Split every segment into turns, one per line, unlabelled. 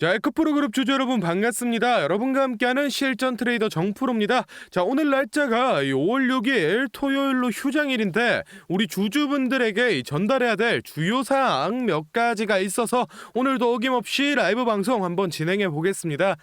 자, 에코프로 그룹 주주 여러분 반갑습니다. 여러분과 함께하는 실전 트레이더 정프로입니다. 자, 오늘 날짜가 5월 6일 토요일로 휴장일인데 우리 주주분들에게 전달해야 될 주요 사항 몇 가지가 있어서 오늘도 어김없이 라이브 방송 한번 진행해 보겠습니다.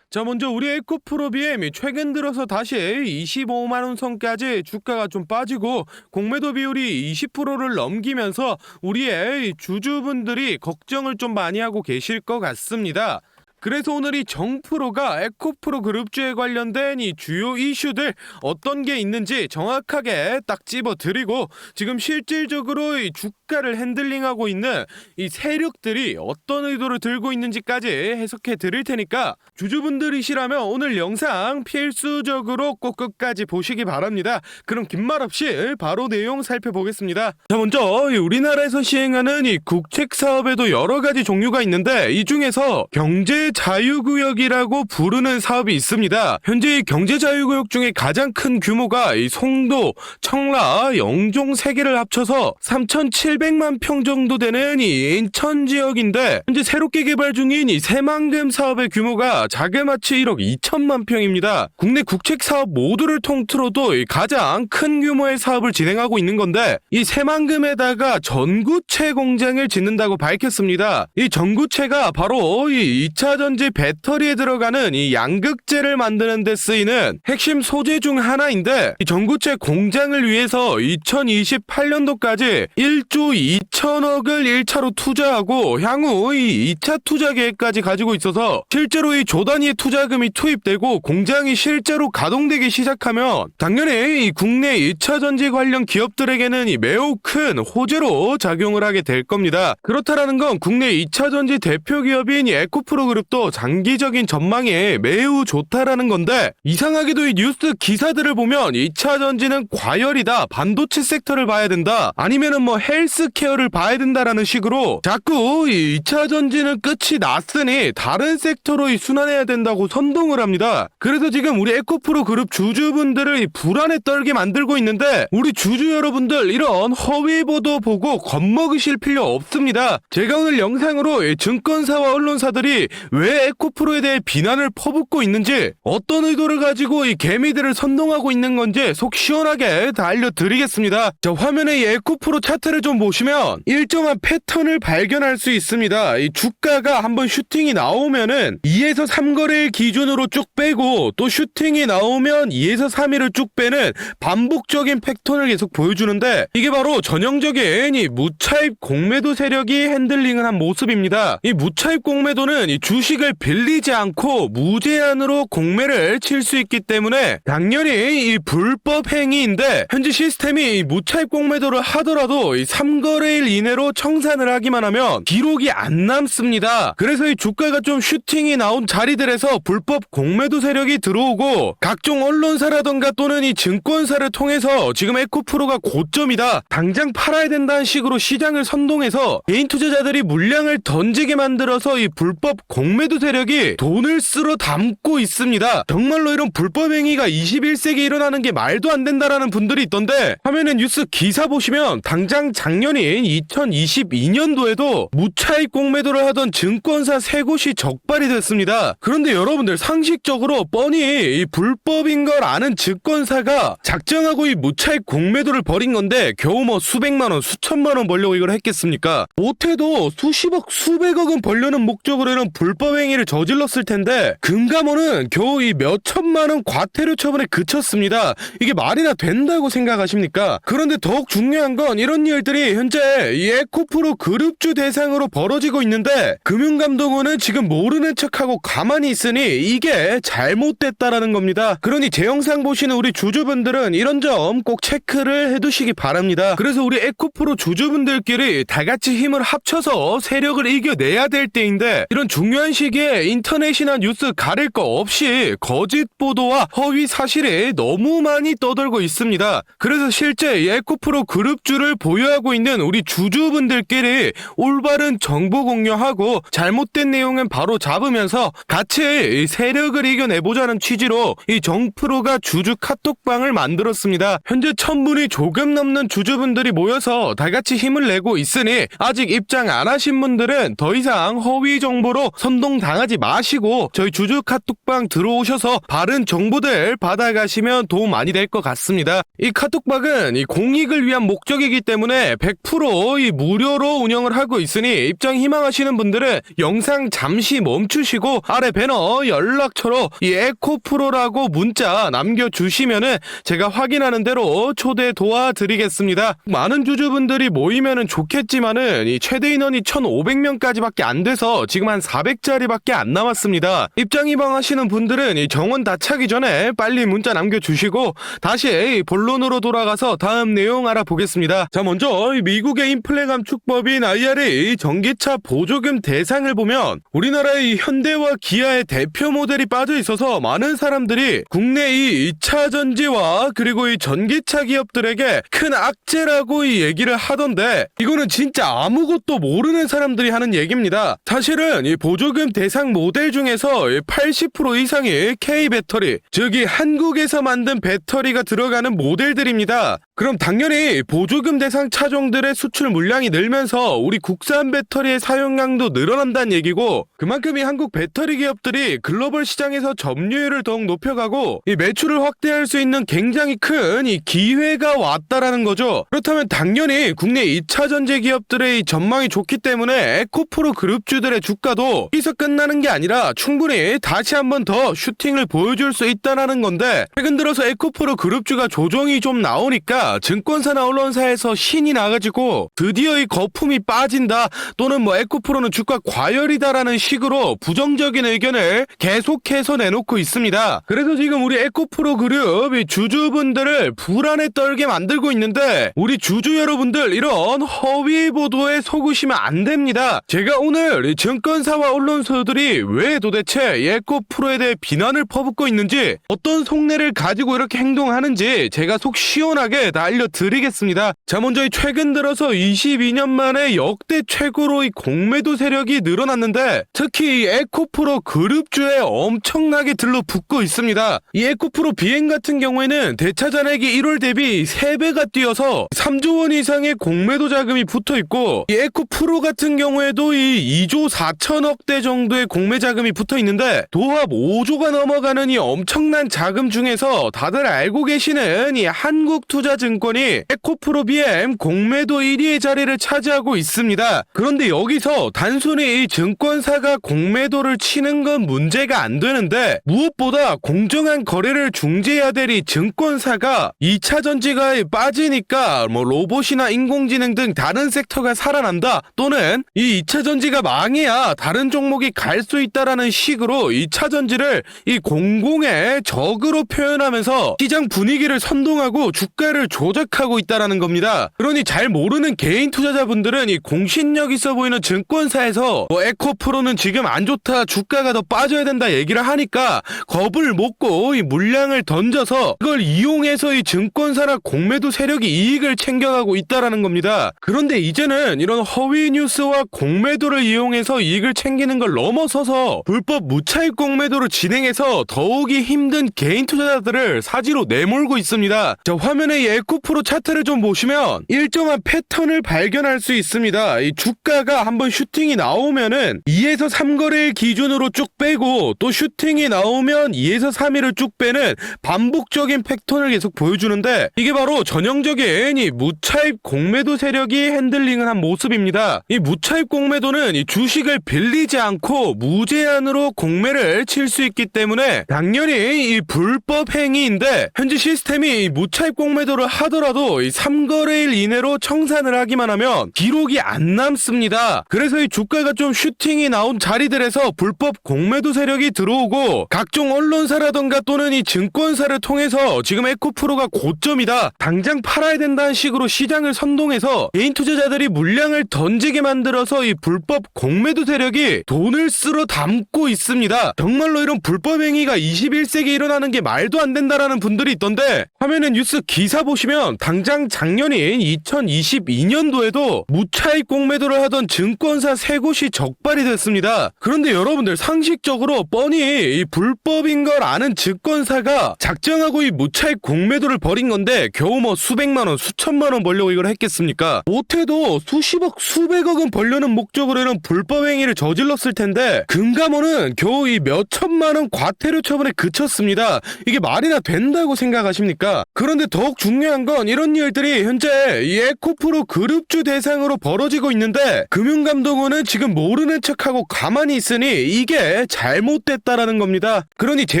자, 먼저 우리 에코프로 BM 최근 들어서 다시 25만원 선까지 주가가 좀 빠지고 공매도 비율이 20%를 넘기면서 우리의 주주분들이 걱정을 좀 많이 하고 계실 것 같습니다. 그래서 오늘 이 정프로가 에코프로 그룹주에 관련된 이 주요 이슈들 어떤 게 있는지 정확하게 딱 집어드리고 지금 실질적으로 이 주가를 핸들링하고 있는 이 세력들이 어떤 의도를 들고 있는지까지 해석해 드릴 테니까 주주분들이시라면 오늘 영상 필수적으로 꼭 끝까지 보시기 바랍니다. 그럼 긴 말 없이 바로 내용 살펴보겠습니다. 자, 먼저 우리나라에서 시행하는 이 국책 사업에도 여러 가지 종류가 있는데 이 중에서 경제 자유구역이라고 부르는 사업이 있습니다. 현재 이 경제자유구역 중에 가장 큰 규모가 이 송도, 청라, 영종 3개를 합쳐서 3,700만 평 정도 되는 이 인천 지역인데 현재 새롭게 개발 중인 이 새만금 사업의 규모가 자그마치 1억 2천만 평입니다. 국내 국책 사업 모두를 통틀어도 이 가장 큰 규모의 사업을 진행하고 있는 건데 이 새만금에다가 전구체 공장을 짓는다고 밝혔습니다. 이 전구체가 바로 이 2차 전지 배터리에 들어가는 이 양극재를 만드는 데 쓰이는 핵심 소재 중 하나인데 이 전구체 공장을 위해서 2028년도까지 1조 2천억을 1차로 투자하고 향후 이 2차 투자 계획까지 가지고 있어서 실제로 이 조 단위의 투자금이 투입되고 공장이 실제로 가동되기 시작하면 당연히 이 국내 2차 전지 관련 기업들에게는 이 매우 큰 호재로 작용을 하게 될 겁니다. 그렇다라는 건 국내 2차 전지 대표 기업인 이 에코프로 그룹도 장기적인 전망이 매우 좋다라는 건데 이상하게도 이 뉴스 기사들을 보면 2차 전지는 과열이다, 반도체 섹터를 봐야 된다, 아니면은 뭐 헬스케어를 봐야 된다라는 식으로 자꾸 이 2차 전지는 끝이 났으니 다른 섹터로 이 순환해야 된다고 선동을 합니다. 그래서 지금 우리 에코프로 그룹 주주분들을 불안에 떨게 만들고 있는데 우리 주주 여러분들 이런 허위 보도 보고 겁먹으실 필요 없습니다. 제가 오늘 영상으로 증권사와 언론사들이 왜 에코프로에 대해 비난을 퍼붓고 있는지 어떤 의도를 가지고 이 개미들을 선동하고 있는 건지 속 시원하게 다 알려드리겠습니다. 자, 화면에 이 에코프로 차트를 좀 보시면 일정한 패턴을 발견할 수 있습니다. 이 주가가 한번 슈팅이 나오면은 2에서 3거래일 기준으로 쭉 빼고 또 슈팅이 나오면 2에서 3일을 쭉 빼는 반복적인 패턴을 계속 보여주는데 이게 바로 전형적인 이 무차입 공매도 세력이 핸들링을 한 모습입니다. 이 무차입 공매도는 이 주식을 빌리지 않고 무제한으로 공매를 칠 수 있기 때문에 당연히 이 불법 행위인데 현재 시스템이 이 무차입 공매도를 하더라도 이 3거래일 이내로 청산을 하기만 하면 기록이 안 남습니다. 그래서 이 주가가 좀 슈팅이 나온 자리들에서 불법 공매도 세력이 들어오고 각종 언론사라던가 또는 이 증권사를 통해서 지금 에코프로가 고점이다, 당장 팔아야 된다는 식으로 시장을 선동해서 개인 투자자들이 물량을 던지게 만들어서 이 불법 공매도 세력이 돈을 쓸어 담고 있습니다. 정말로 이런 불법 행위가 21세기에 일어나는 게 말도 안 된다라는 분들이 있던데 화면에 뉴스 기사 보시면 당장 작년인 2022년도에도 무차입 공매도를 하던 증권사 3곳이 적발이 됐습니다. 그런데 여러분들 상식적으로 뻔히 이 불법인 걸 아는 증권사가 작정하고 이 무차입 공매도를 벌인 건데 겨우 뭐 수백만원, 수천만원 벌려고 이걸 했겠습니까? 못해도 수십억, 수백억은 벌려는 목적으로 이런 불법 행위를 저질렀을 텐데 금감원은 겨우 이 몇천만원 과태료 처분에 그쳤습니다. 이게 말이나 된다고 생각하십니까? 그런데 더욱 중요한 건 이런 일들이 현재 이 에코프로 그룹주 대상으로 벌어지고 있는데 금융감독원은 지금 모르는 척하고 가만히 있으니 이게 잘못됐다라는 겁니다. 그러니 제 영상 보시는 우리 주주분들은 이런 점 꼭 체크를 해두시기 바랍니다. 그래서 우리 에코프로 주주분들끼리 다같이 힘을 합쳐서 세력을 이겨내야 될 때인데 이런 중요한 시기에 인터넷이나 뉴스 가릴 거 없이 거짓 보도와 허위 사실이 너무 많이 떠돌고 있습니다. 그래서 실제 에코프로 그룹주를 보유하고 있는 우리 주주분들끼리 올바른 정보 공유하고 잘못된 내용은 바로 잡으면서 같이 세력을 이겨내보자는 취지로 이 정프로가 주주 카톡방을 만들었습니다. 현재 1000분이 조금 넘는 주주분들이 모여서 다같이 힘을 내고 있으니 아직 입장 안 하신 분들은 더 이상 허위 정보로 선동 선동당하지 마시고 저희 주주 카톡방 들어오셔서 바른 정보들 받아가시면 도움 많이 될 것 같습니다. 이 카톡방은 이 공익을 위한 목적이기 때문에 100% 무료로 운영을 하고 있으니 입장 희망하시는 분들은 영상 잠시 멈추시고 아래 배너 연락처로 이 에코프로라고 문자 남겨주시면은 제가 확인하는 대로 초대 도와드리겠습니다. 많은 주주분들이 모이면은 좋겠지만은 이 최대 인원이 1,500명까지밖에 안 돼서 지금 한 400자리밖에 안 남았습니다. 입장 희망하시는 분들은 이 정원 다 차기 전에 빨리 문자 남겨주시고 다시 본론으로 돌아가서 다음 내용 알아보겠습니다. 자, 먼저 미국의 인플레 감축법인 IRA 전기차 보조금 대상을 보면 우리나라의 현대와 기아의 대표 모델이 빠져 있어서 많은 사람들이 국내 이 2차 전지와 그리고 이 전기차 기업들에게 큰 악재라고 이 얘기를 하던데 이거는 진짜 아무것도 모르는 사람들이 하는 얘기입니다. 사실은 이 보조금 대상 모델 중에서 80% 이상이 K-배터리, 즉 이 한국에서 만든 배터리가 들어가는 모델들입니다. 그럼 당연히 보조금 대상 차종들의 수출 물량이 늘면서 우리 국산 배터리의 사용량도 늘어난다는 얘기고 그만큼 이 한국 배터리 기업들이 글로벌 시장에서 점유율을 더욱 높여가고 이 매출을 확대할 수 있는 굉장히 큰 이 기회가 왔다라는 거죠. 그렇다면 당연히 국내 2차 전지 기업들의 이 전망이 좋기 때문에 에코프로 그룹주들의 주가도 여기서 끝나는 게 아니라 충분히 다시 한번 더 슈팅을 보여줄 수 있다라는 건데 최근 들어서 에코프로 그룹주가 조정이 좀 나오니까 증권사나 언론사에서 신이 나가지고 드디어 이 거품이 빠진다 또는 뭐 에코프로는 주가 과열이다라는 식으로 부정적인 의견을 계속해서 내놓고 있습니다. 그래서 지금 우리 에코프로 그룹 이 주주분들을 불안에 떨게 만들고 있는데 우리 주주 여러분들 이런 허위 보도에 속으시면 안 됩니다. 제가 오늘 이 증권사와 언론사들이 왜 도대체 이 에코프로에 대해 비난을 퍼붓고 있는지 어떤 속내를 가지고 이렇게 행동하는지 제가 속 시원하게 다 알려드리겠습니다. 자, 먼저 이 최근 들어서 22년 만에 역대 최고로 이 공매도 세력이 늘어났는데 특히 이 에코프로 그룹주에 엄청나게 들러붙고 있습니다. 이 에코프로 비행 같은 경우에는 대차 잔액이 1월 대비 3배가 뛰어서 3조 원 이상의 공매도 자금이 붙어 있고 이 에코프로 같은 경우에도 이 2조 4천억대 정도의 공매 자금이 붙어 있는데 도합 5조가 넘어가는 이 엄청난 자금 중에서 다들 알고 계시는 이 한국투자증권이 에코프로 BM 공매도 1위의 자리를 차지하고 있습니다. 그런데 여기서 단순히 이 증권사가 공매도를 치는 건 문제가 안 되는데 무엇보다 공정한 거래를 중재해야 될 이 증권사가 2차 전지가 빠지니까 뭐 로봇이나 인공지능 등 다른 섹터가 살아난다 또는 이 2차 전지가 망해야 다른 종목이 갈 수 있다라는 식으로 2차 전지를 이 공공의 적으로 표현하면서 시장 분위기를 선동하고 주가를 조작하고 있다라는 겁니다. 그러니 잘 모르는 개인 투자자분들은 이 공신력 있어 보이는 증권사에서 뭐 에코프로는 지금 안 좋다 주가가 더 빠져야 된다 얘기를 하니까 겁을 먹고 이 물량을 던져서 이걸 이용해서 이 증권사나 공매도 세력이 이익을 챙겨가고 있다라는 겁니다. 그런데 이제는 이런 허위 뉴스와 공매도를 이용해서 이익을 챙기는 걸 넘어서서 불법 무차익 공매도를 진행해서 더욱이 힘든 개인 투자자들을 사지로 내몰고 있습니다. 자, 화면에 이 에코프로 차트를 좀 보시면 일정한 패턴을 발견할 수 있습니다. 이 주가가 한번 슈팅이 나오면은 2에서 3거래일 기준으로 쭉 빼고 또 슈팅이 나오면 2에서 3일을 쭉 빼는 반복적인 패턴을 계속 보여주는데 이게 바로 전형적인 이 무차입 공매도 세력이 핸들링을 한 모습입니다. 이 무차입 공매도는 이 주식을 빌리지 않고 무제한으로 공매를 칠 수 있기 때문에 당연히 이 불법 행위인데 현재 시스템이 이 무차입 공매도를 하더라도 이 3거래일 이내로 청산을 하기만 하면 기록이 안 남습니다. 그래서 이 주가가 좀 슈팅이 나온 자리들에서 불법 공매도 세력이 들어오고 각종 언론사라던가 또는 이 증권사를 통해서 지금 에코프로가 고점이다 당장 팔아야 된다는 식으로 시장을 선동해서 개인 투자자들이 물량을 던지게 만들어서 이 불법 공매도 세력이 돈을 쓸어 담고 있습니다. 정말로 이런 불법 행위가 21세기에 일어나는 게 말도 안 된다라는 분들이 있던데 화면에 뉴스 기사 보시면 보시면 당장 작년인 2022년도에도 무차익 공매도를 하던 증권사 3곳이 적발이 됐습니다. 그런데 여러분들 상식적으로 뻔히 이 불법인 걸 아는 증권사가 작정하고 이 무차익 공매도를 벌인 건데 겨우 뭐 수백만원 수천만원 벌려고 이걸 했겠습니까? 못해도 수십억 수백억은 벌려는 목적으로 이런 불법 행위를 저질렀을 텐데 금감원은 겨우 이 몇천만원 과태료 처분에 그쳤습니다. 이게 말이나 된다고 생각하십니까? 그런데 더욱 중요한 건 이런 일들이 현재 이 에코프로 그룹주 대상으로 벌어지고 있는데 금융감독원은 지금 모르는 척하고 가만히 있으니 이게 잘못됐다라는 겁니다. 그러니 제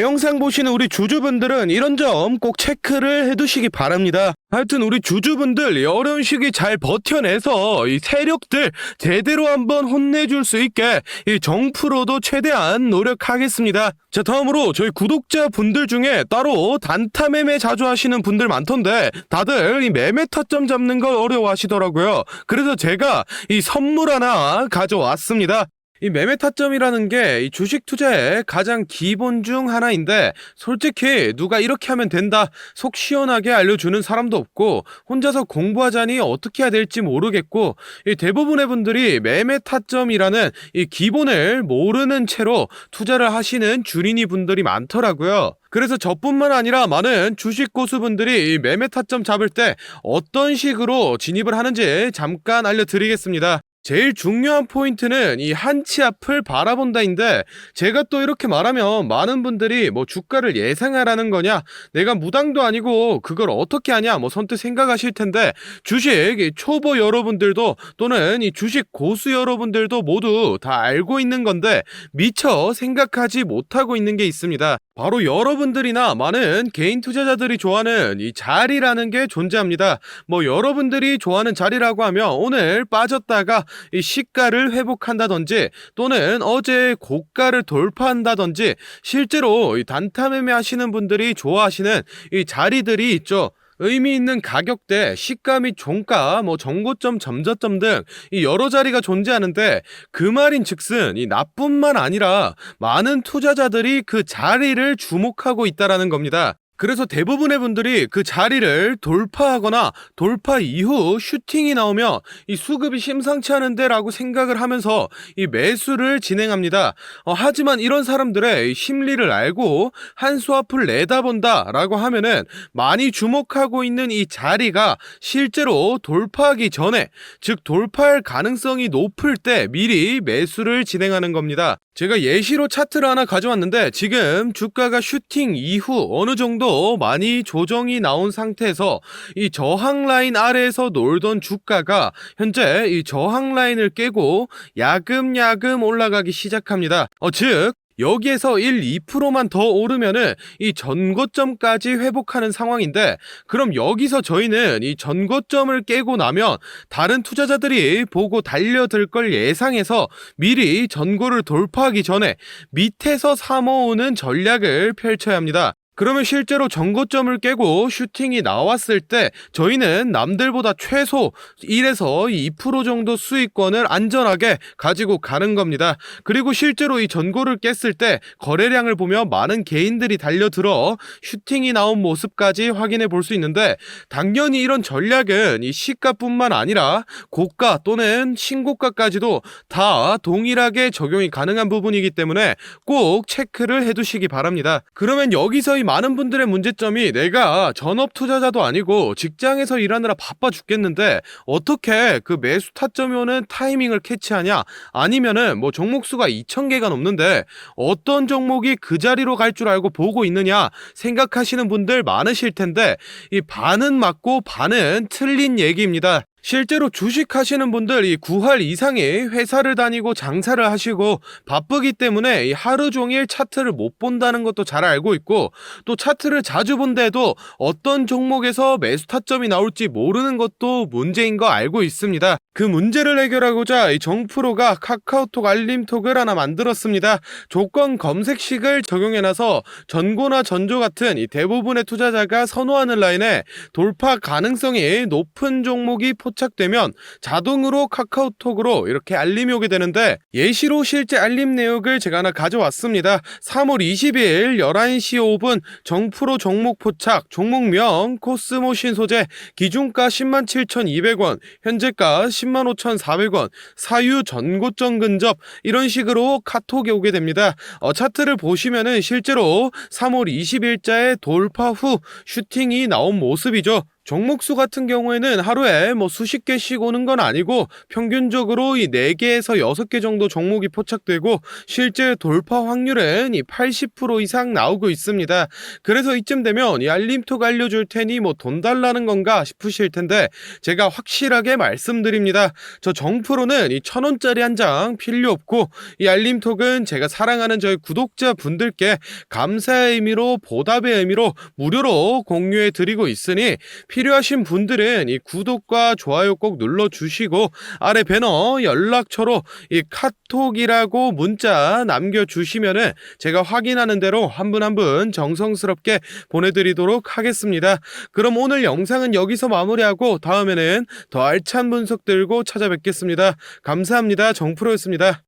영상 보시는 우리 주주분들은 이런 점 꼭 체크를 해두시기 바랍니다. 하여튼 우리 주주분들 이 어려운 시기 잘 버텨내서 이 세력들 제대로 한번 혼내줄 수 있게 이 정프로도 최대한 노력하겠습니다. 자, 다음으로 저희 구독자분들 중에 따로 단타 매매 자주 하시는 분들 많던데 다들 이 매매 타점 잡는 걸 어려워하시더라고요. 그래서 제가 이 선물 하나 가져왔습니다. 이 매매 타점이라는 게 이 주식 투자의 가장 기본 중 하나인데 솔직히 누가 이렇게 하면 된다 속 시원하게 알려주는 사람도 없고 혼자서 공부하자니 어떻게 해야 될지 모르겠고 이 대부분의 분들이 매매 타점이라는 이 기본을 모르는 채로 투자를 하시는 주린이 분들이 많더라고요. 그래서 저뿐만 아니라 많은 주식 고수분들이 이 매매 타점 잡을 때 어떤 식으로 진입을 하는지 잠깐 알려드리겠습니다. 제일 중요한 포인트는 이 한치 앞을 바라본다인데 제가 또 이렇게 말하면 많은 분들이 뭐 주가를 예상하라는 거냐 내가 무당도 아니고 그걸 어떻게 하냐 뭐 선뜻 생각하실 텐데 주식 초보 여러분들도 또는 이 주식 고수 여러분들도 모두 다 알고 있는 건데 미처 생각하지 못하고 있는 게 있습니다. 바로 여러분들이나 많은 개인 투자자들이 좋아하는 이 자리라는 게 존재합니다. 뭐 여러분들이 좋아하는 자리라고 하면 오늘 빠졌다가 이 시가를 회복한다든지 또는 어제 고가를 돌파한다든지 실제로 이 단타 매매 하시는 분들이 좋아하시는 이 자리들이 있죠. 의미 있는 가격대, 시가 및 종가, 뭐 정고점, 점저점 등 이 여러 자리가 존재하는데 그 말인 즉슨 이 나뿐만 아니라 많은 투자자들이 그 자리를 주목하고 있다라는 겁니다. 그래서 대부분의 분들이 그 자리를 돌파하거나 돌파 이후 슈팅이 나오면 이 수급이 심상치 않은데 라고 생각을 하면서 이 매수를 진행합니다. 하지만 이런 사람들의 심리를 알고 한 수 앞을 내다본다 라고 하면은 많이 주목하고 있는 이 자리가 실제로 돌파하기 전에 즉 돌파할 가능성이 높을 때 미리 매수를 진행하는 겁니다. 제가 예시로 차트를 하나 가져왔는데 지금 주가가 슈팅 이후 어느 정도 많이 조정이 나온 상태에서 이 저항 라인 아래에서 놀던 주가가 현재 이 저항 라인을 깨고 야금야금 올라가기 시작합니다. 즉 여기에서 1, 2%만 더 오르면은 이 전고점까지 회복하는 상황인데 그럼 여기서 저희는 이 전고점을 깨고 나면 다른 투자자들이 보고 달려들 걸 예상해서 미리 전고를 돌파하기 전에 밑에서 사모으는 전략을 펼쳐야 합니다. 그러면 실제로 전고점을 깨고 슈팅이 나왔을 때 저희는 남들보다 최소 1에서 2% 정도 수익권을 안전하게 가지고 가는 겁니다. 그리고 실제로 이 전고를 깼을 때 거래량을 보면 많은 개인들이 달려들어 슈팅이 나온 모습까지 확인해 볼 수 있는데 당연히 이런 전략은 이 시가뿐만 아니라 고가 또는 신고가까지도 다 동일하게 적용이 가능한 부분이기 때문에 꼭 체크를 해두시기 바랍니다. 그러면 여기서 이 많은 분들의 문제점이 내가 전업 투자자도 아니고 직장에서 일하느라 바빠 죽겠는데 어떻게 그 매수 타점이 오는 타이밍을 캐치하냐 아니면은 뭐 종목수가 2,000개가 넘는데 어떤 종목이 그 자리로 갈 줄 알고 보고 있느냐 생각하시는 분들 많으실 텐데 이 반은 맞고 반은 틀린 얘기입니다. 실제로 주식하시는 분들 이 9할 이상이 회사를 다니고 장사를 하시고 바쁘기 때문에 이 하루 종일 차트를 못 본다는 것도 잘 알고 있고 또 차트를 자주 본데도 어떤 종목에서 매수 타점이 나올지 모르는 것도 문제인 거 알고 있습니다. 그 문제를 해결하고자 이 정프로가 카카오톡 알림톡을 하나 만들었습니다. 조건 검색식을 적용해놔서 전고나 전조 같은 이 대부분의 투자자가 선호하는 라인에 돌파 가능성이 높은 종목이 포착되면 자동으로 카카오톡으로 이렇게 알림이 오게 되는데, 예시로 실제 알림 내역을 제가 하나 가져왔습니다. 3월 20일 11시 5분 정프로 종목 포착, 종목명 코스모 신소재, 기준가 107,200원, 현재가 105,400원, 사유 전고점 근접, 이런 식으로 카톡이 오게 됩니다. 차트를 보시면은 실제로 3월 20일자에 돌파 후 슈팅이 나온 모습이죠. 종목수 같은 경우에는 하루에 수십 개씩 오는 건 아니고 평균적으로 이 4개에서 6개 정도 종목이 포착되고, 실제 돌파 확률은 이 80% 이상 나오고 있습니다. 그래서 이쯤 되면 이 알림톡 알려줄 테니 돈 달라는 건가 싶으실 텐데, 제가 확실하게 말씀드립니다. 저 정프로는 이 1,000원짜리 한 장 필요 없고, 이 알림톡은 제가 사랑하는 저희 구독자분들께 감사의 의미로, 보답의 의미로 무료로 공유해 드리고 있으니, 필요하신 분들은 이 구독과 좋아요 꼭 눌러주시고, 아래 배너 연락처로 이 카톡이라고 문자 남겨주시면은 제가 확인하는 대로 한 분 한 분 정성스럽게 보내드리도록 하겠습니다. 그럼 오늘 영상은 여기서 마무리하고 다음에는 더 알찬 분석 들고 찾아뵙겠습니다. 감사합니다. 정프로였습니다.